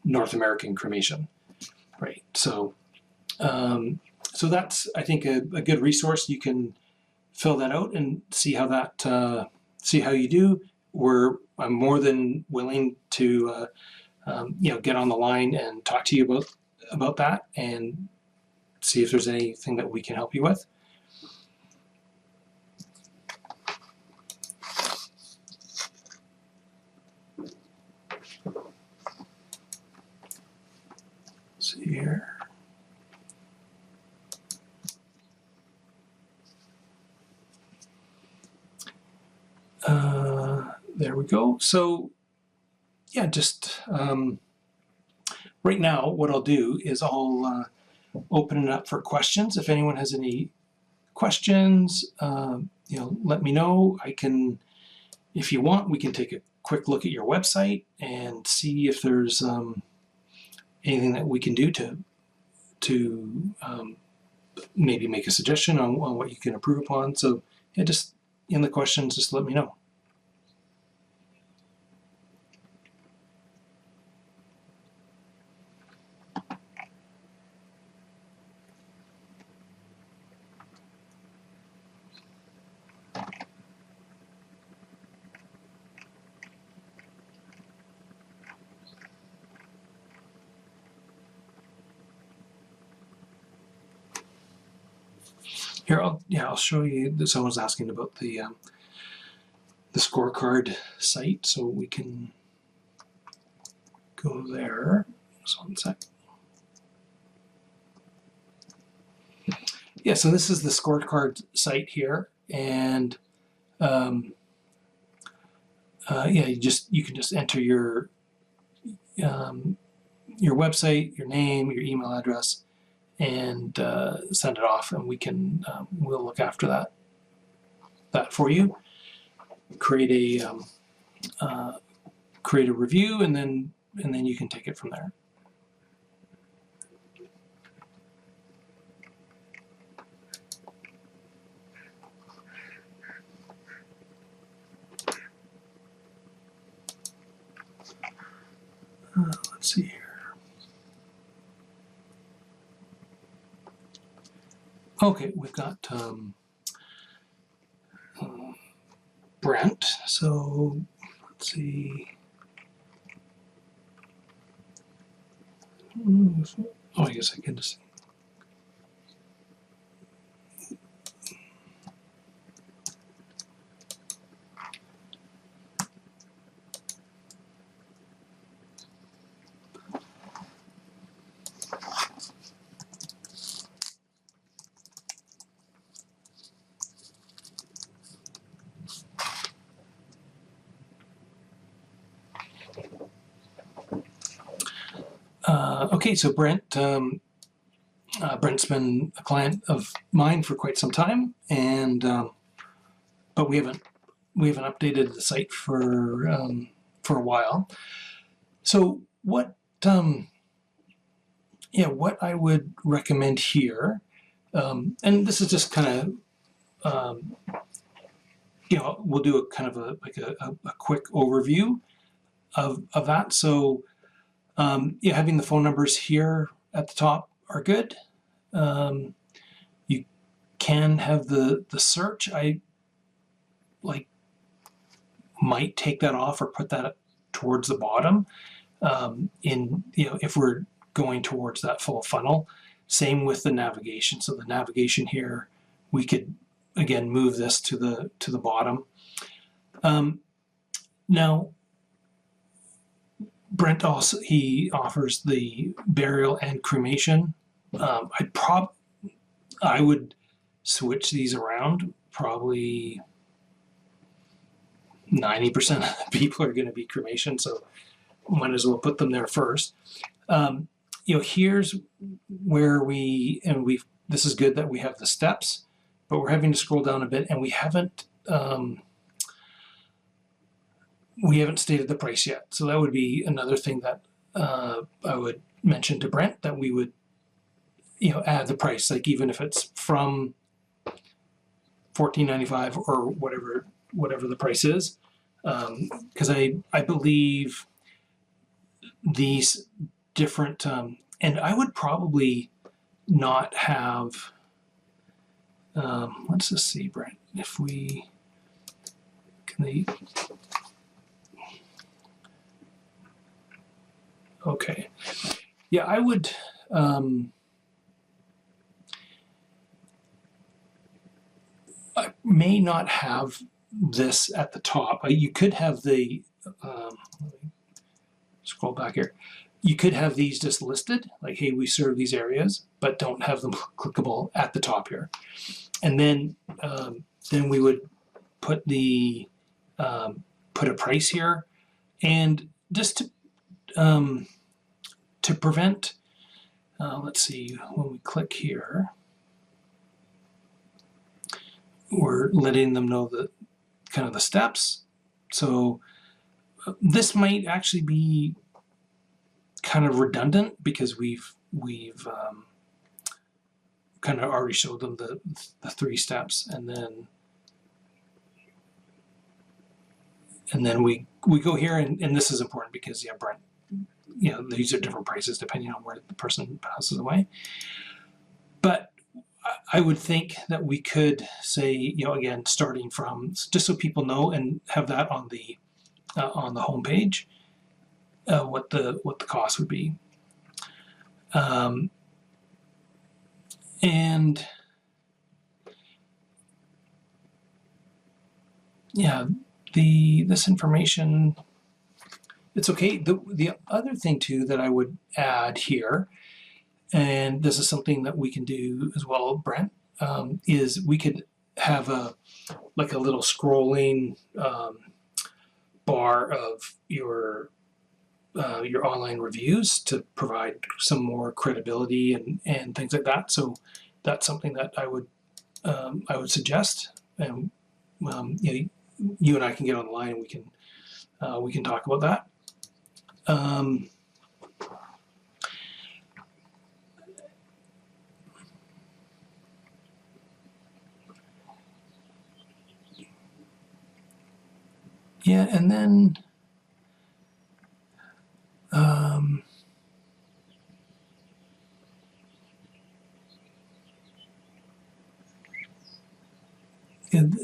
North American cremation, right? So that's, I think, a good resource. You can fill that out and see how you do. I'm more than willing to get on the line and talk to you about that, and see if there's anything that we can help you with. Let's see here. There we go. So yeah, just right now what I'll do is I'll open it up for questions. If anyone has any questions, let me know. If you want, we can take a quick look at your website and see if there's anything that we can do to maybe make a suggestion on what you can improve upon. So yeah, just in the questions, just let me know. Here, I'll show you. Someone's asking about the scorecard site, so we can go there. Just one sec. Yeah, so this is the scorecard site here, and you can just enter your website, your name, your email address, and send it off, and we'll look after that for you. Create a review, and then you can take it from there. Let's see here. Okay, we've got Brent. So let's see. Oh, I guess I can just. Okay, so Brent's been a client of mine for quite some time, and but we haven't updated the site for a while. So what I would recommend here, and this is just kind of we'll do a kind of a quick overview of that. So having the phone numbers here at the top are good. You can have the search. I might take that off or put that towards the bottom. If we're going towards that full funnel. Same with the navigation. So the navigation here, we could again move this to the bottom. Now, Brent also offers the burial and cremation. I would switch these around. Probably 90% of the people are going to be cremation, so might as well put them there first. Here's where this is good that we have the steps, but we're having to scroll down a bit, and we haven't stated the price yet. So that would be another thing that I would mention to Brent, that we would add the price, like even if it's from $14.95 or whatever the price is, because I believe these different and I would probably not have let's just see, Brent, if we okay, yeah, I would I may not have this at the top. You could have the let me scroll back here. You could have these just listed, like, hey, we serve these areas, but don't have them clickable at the top here. And then we would put put a price here, and just to prevent. Let's see, when we click here, we're letting them know the kind of the steps. So this might actually be kind of redundant, because we've kind of already showed them the 3 steps, and then we go here, and this is important because, yeah, Brent, these are different prices depending on where the person passes away. But I would think that we could say, again, starting from, just so people know and have that on the home page, what the cost would be, and yeah, this information, it's okay. The other thing too that I would add here, and this is something that we can do as well, Brent, is we could have a little scrolling bar of your online reviews to provide some more credibility and things like that. So that's something that I would suggest, and you and I can get on the line, and we can talk about that. Yeah, and then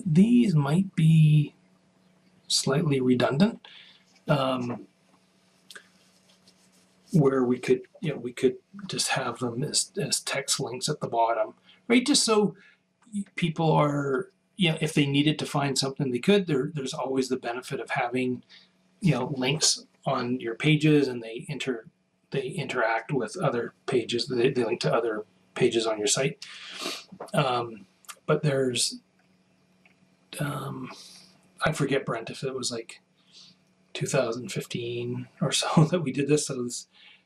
these might be slightly redundant, where we could just have them as text links at the bottom, right? Just so people are, if they needed to find something, they could. There's always the benefit of having links on your pages, and they interact with other pages. They link to other pages on your site. But there's I forget, Brent, if it was like 2015 or so that we did this. So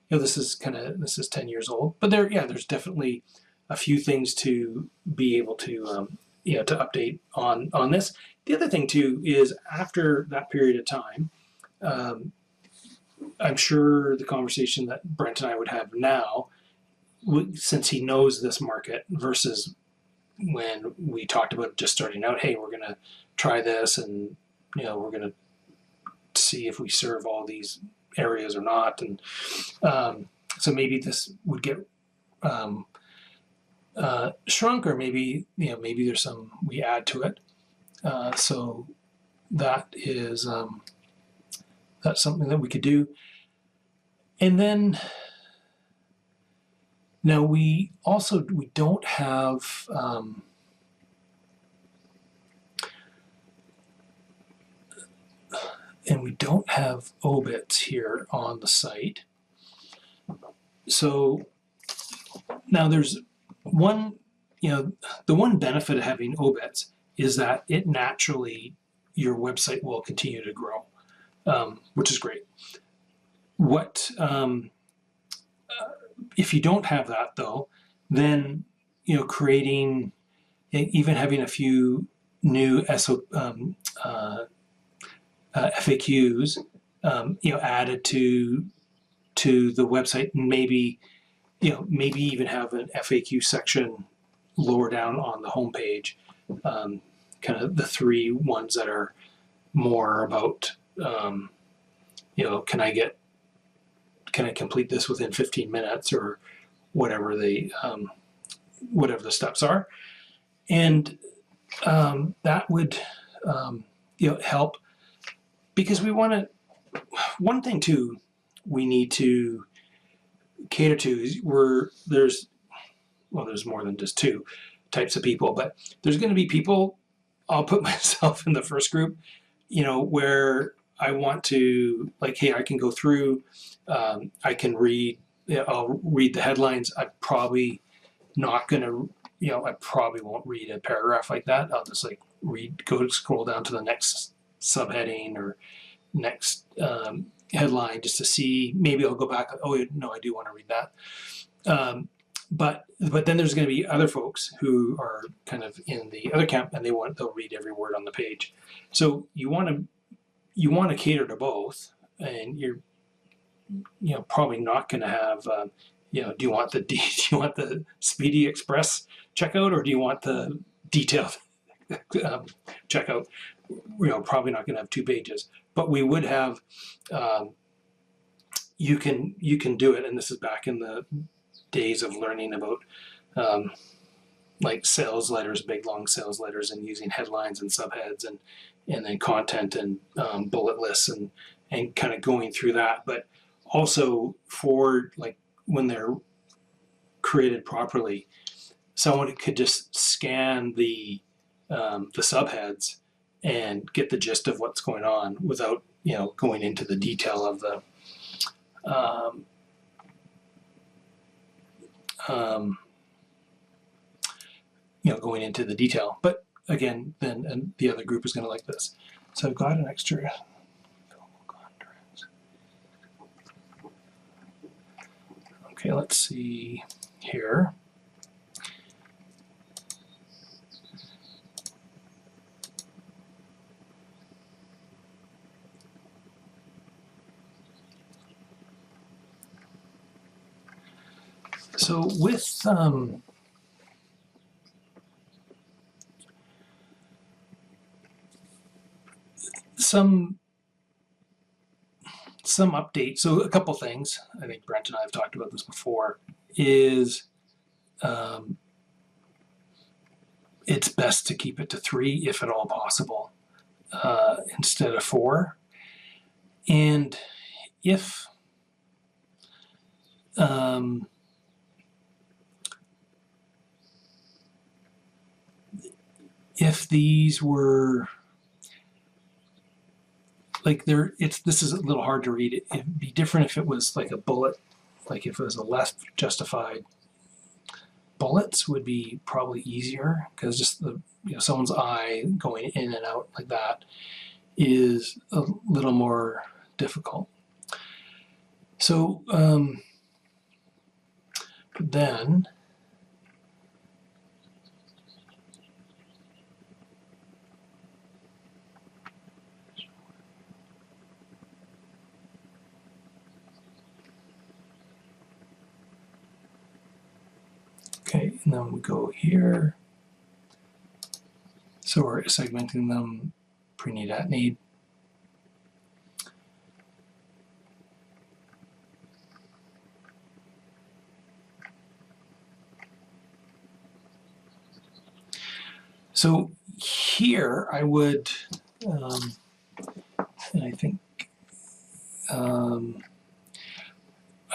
this is 10 years old, but there's definitely a few things to be able to to update on this. The other thing too is after that period of time, I'm sure the conversation that Brent and I would have now, since he knows this market versus when we talked about just starting out, hey, we're going to try this and we're going to see if we serve all these areas or not, and so maybe this would get shrunk, or maybe there's some we add to it. So that is that's something that we could do. And then now we don't have obits here on the site. So now there's one, the one benefit of having obits is that it naturally, your website will continue to grow, which is great. What if you don't have that though, then creating, even having a few new FAQs added to the website, and maybe even have an FAQ section lower down on the homepage, kind of the 3 ones that are more about can I complete this within 15 minutes or whatever the steps are, and that would help, because we want to. One thing too we need to cater to is there's more than just 2 types of people, but there's going to be people, I'll put myself in the first group, where I want to, like, hey, I can go through, I can read, I'll read the headlines. I'm probably not going to, I probably won't read a paragraph like that. I'll just scroll down to the next subheading or next headline just to see. Maybe I'll go back. Oh no, I do want to read that. But then there's going to be other folks who are kind of in the other camp, and they'll read every word on the page. So you want to cater to both, and you're probably not going to have do you want the speedy express checkout, or do you want the detailed checkout? Probably not going to have 2 pages, but we would have. You can do it, and this is back in the days of learning about like sales letters, big long sales letters, and using headlines and subheads and then content and bullet lists and kind of going through that. But also for like when they're created properly, someone could just scan the subheads and get the gist of what's going on without going into the detail of the going into the detail. But again, then the other group is going to like this. So I've got an extra contract. Okay, let's see here. So with some updates. So a couple things, I think Brent and I have talked about this before, is it's best to keep it to 3 if at all possible, instead of 4. And if these were like this is a little hard to read. It'd be different if it was like a bullet, like if it was a less justified. Bullets would be probably easier, because just someone's eye going in and out like that is a little more difficult. So But then okay, and then we go here. So we're segmenting them pre-need, at need. So here I would, and I think I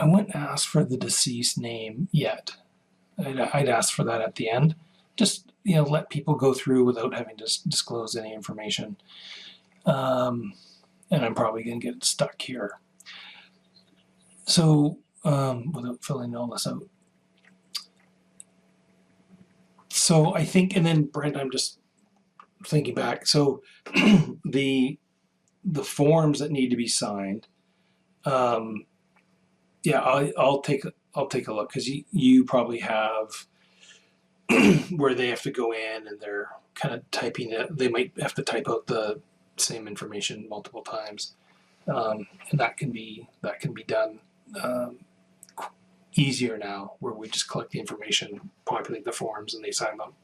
wouldn't ask for the deceased name yet. I'd ask for that at the end. Just let people go through without having to disclose any information. And I'm probably going to get stuck here. So without filling all this out. So I think, and then Brent, I'm just thinking back. So the forms that need to be signed. Yeah, I'll take a look, because you probably have where they have to go in and they're kind of typing it. They might have to type out the same information multiple times, and that can be done easier now, where we just collect the information, populate the forms, and they sign them.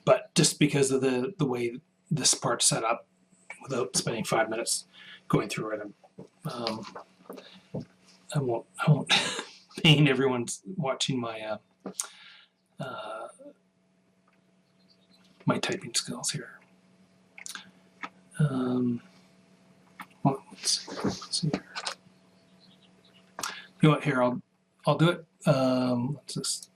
But just because of the way this part's set up, without spending 5 minutes going through it, I won't pain everyone's watching my my typing skills here. Well, let's see here. You know what? Here, I'll do it. Let's just.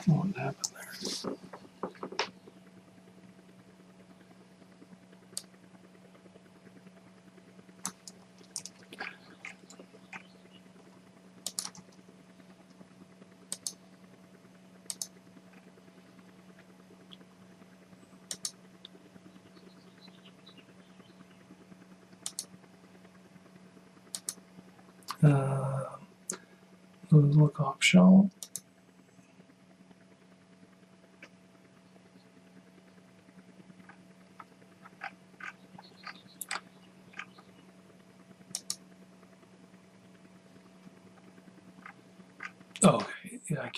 What happened there? Look optional. Oh, okay. Yeah, I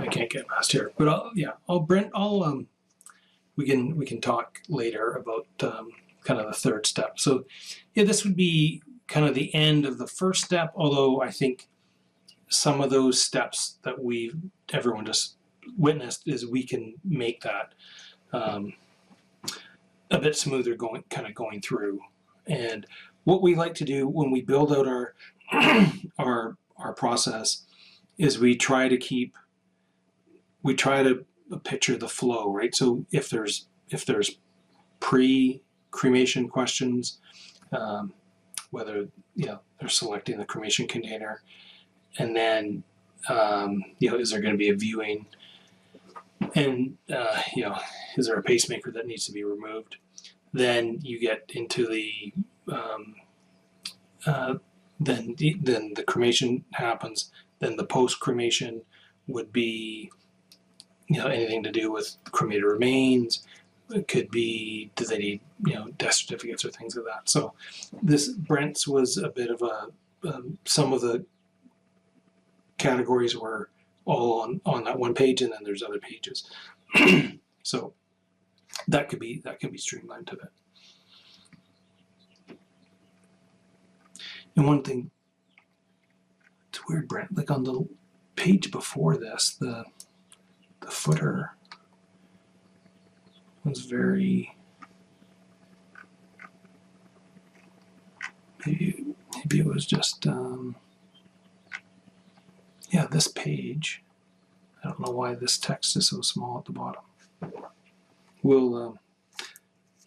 can't get past here. But we can talk later about kind of the third step. So yeah, this would be kind of the end of the first step, although I think some of those steps that everyone just witnessed, is we can make that a bit smoother going through. And what we like to do when we build out our our process is we try to picture the flow, right? So if there's pre-cremation questions, whether they're selecting the cremation container, and then is there going to be a viewing, and is there a pacemaker that needs to be removed? Then you get into the then the cremation happens. Then the post-cremation would be anything to do with cremated remains. It could be, do they need death certificates or things like that. So this Brent's was a bit of a some of the categories were all on that one page, and then there's other pages. So that can be streamlined a bit. And one thing to weird, Brent. Like on the page before this, the footer was very, maybe it was just, yeah, this page. I don't know why this text is so small at the bottom. We'll,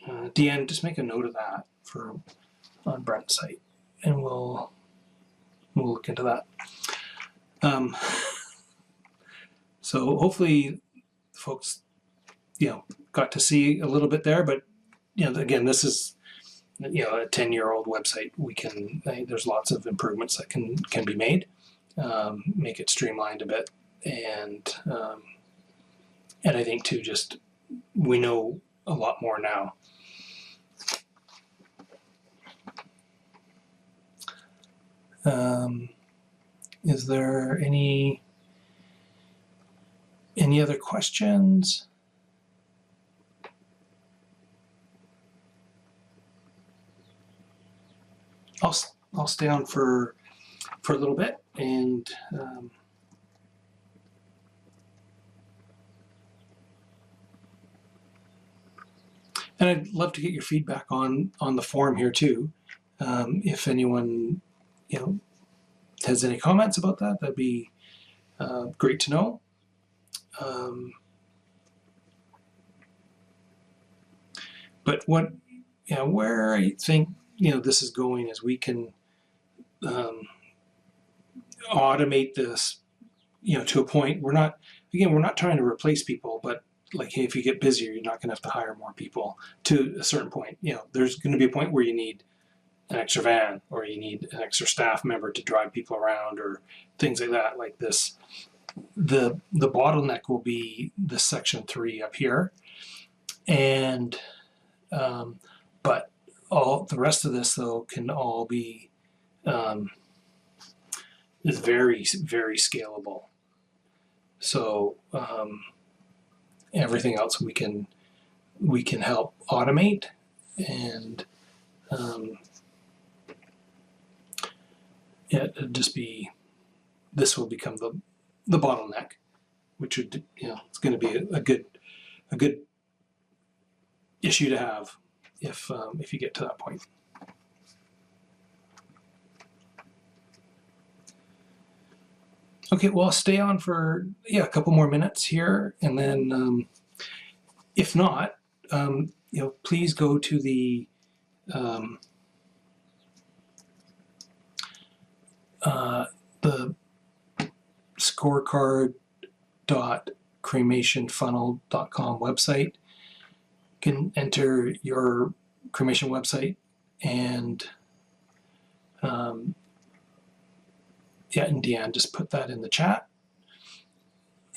Deanne, just make a note of that for on Brent's site, and we'll look into that. So hopefully folks, got to see a little bit there, but again, this is a 10-year-old website. There's lots of improvements that can be made, make it streamlined a bit, and I think too, just we know a lot more now. Is there any other questions? I'll stay on for a little bit, and I'd love to get your feedback on the forum here too. If anyone has any comments about that, that'd be great to know. But where I think this is going is we can automate this to a point. We're not trying to replace people, but like, hey, if you get busier, you're not going to have to hire more people to a certain point. There's going to be a point where you need an extra van, or you need an extra staff member to drive people around, or things like that. Like this, the bottleneck will be the section 3 up here, and but all the rest of this though can all be is very, very scalable. So everything else we can help automate, and it'd just be, this will become the bottleneck, which would it's going to be a good issue to have if you get to that point. Okay, well, I'll stay on for a couple more minutes here, and then if not, please go to the scorecard.cremationfunnel.com website. You can enter your cremation website, and and Deanne just put that in the chat,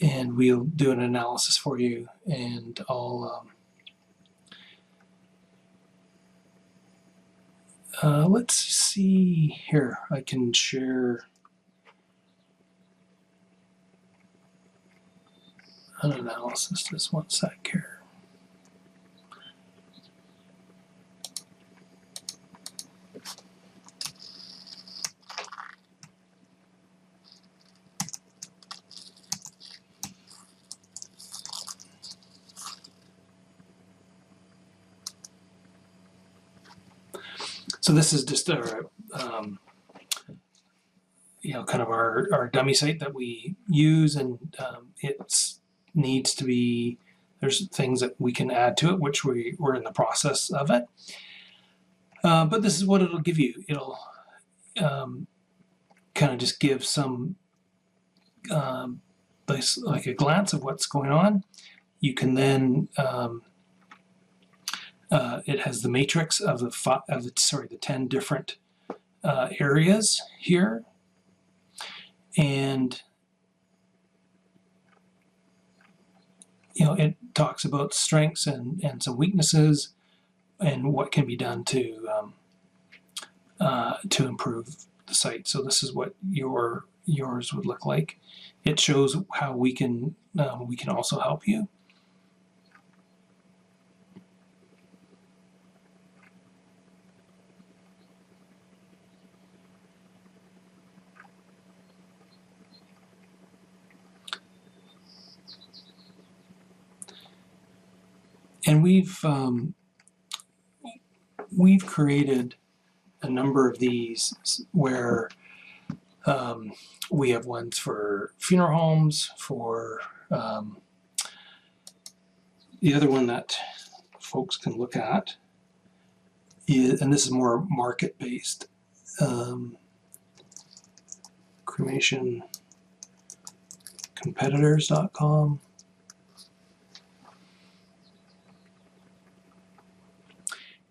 and we'll do an analysis for you, and I'll let's see here. I can share an analysis. Just one sec here. So this is just our, kind of our dummy site that we use, and it needs to be, there's things that we can add to it, which we're in the process of it. But this is what it'll give you. It'll kind of just give some, like a glance of what's going on. You can then, it has the matrix of the 10 different areas here, and it talks about strengths and some weaknesses, and what can be done to improve the site. So this is what yours would look like. It shows how we can also help you. And we've created a number of these where we have ones for funeral homes, for the other one that folks can look at is, and this is more market-based, cremationcompetitors.com.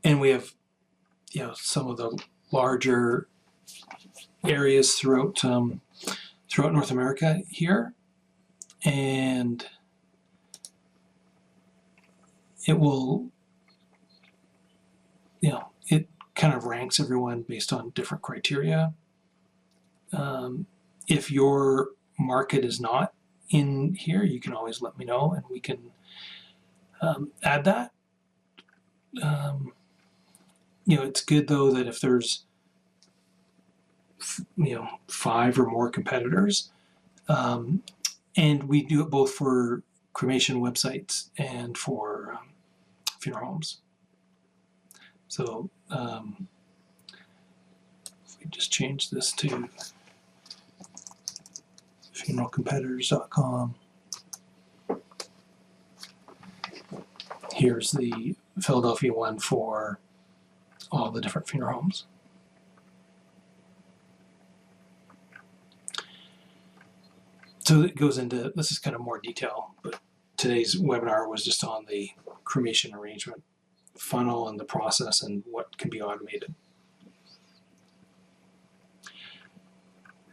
And we have, some of the larger areas throughout North America here, and it will, it kind of ranks everyone based on different criteria. If your market is not in here, you can always let me know, and we can add that. It's good though that if there's 5 or more competitors, and we do it both for cremation websites and for funeral homes. So if we just change this to funeralcompetitors.com, here's the Philadelphia one for all the different funeral homes. So it goes into, this is kind of more detail, but today's webinar was just on the cremation arrangement funnel and the process and what can be automated.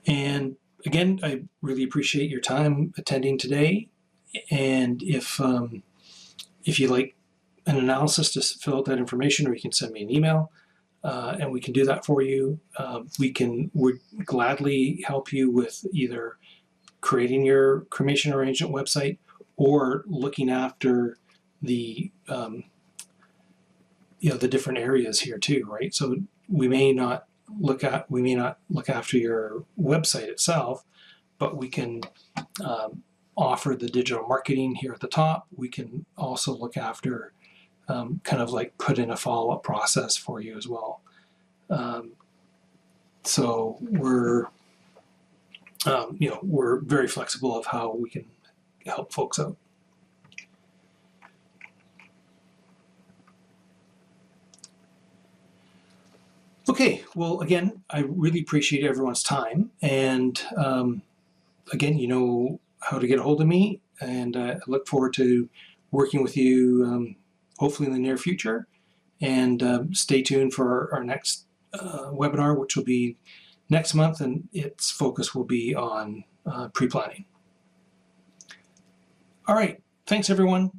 And again, I really appreciate your time attending today. And if you'd like an analysis, just fill out that information, or you can send me an email, and we can do that for you. We'd gladly help you with either creating your cremation arrangement website or looking after the the different areas here too, right? So we may not look after your website itself, but we can offer the digital marketing here at the top. We can also look after kind of like put in a follow-up process for you as well. So we're we're very flexible of how we can help folks out. Okay, well, again, I really appreciate everyone's time, and again, you know how to get a hold of me, and I look forward to working with you hopefully in the near future, and stay tuned for our next webinar, which will be next month, and its focus will be on pre-planning. All right, thanks everyone.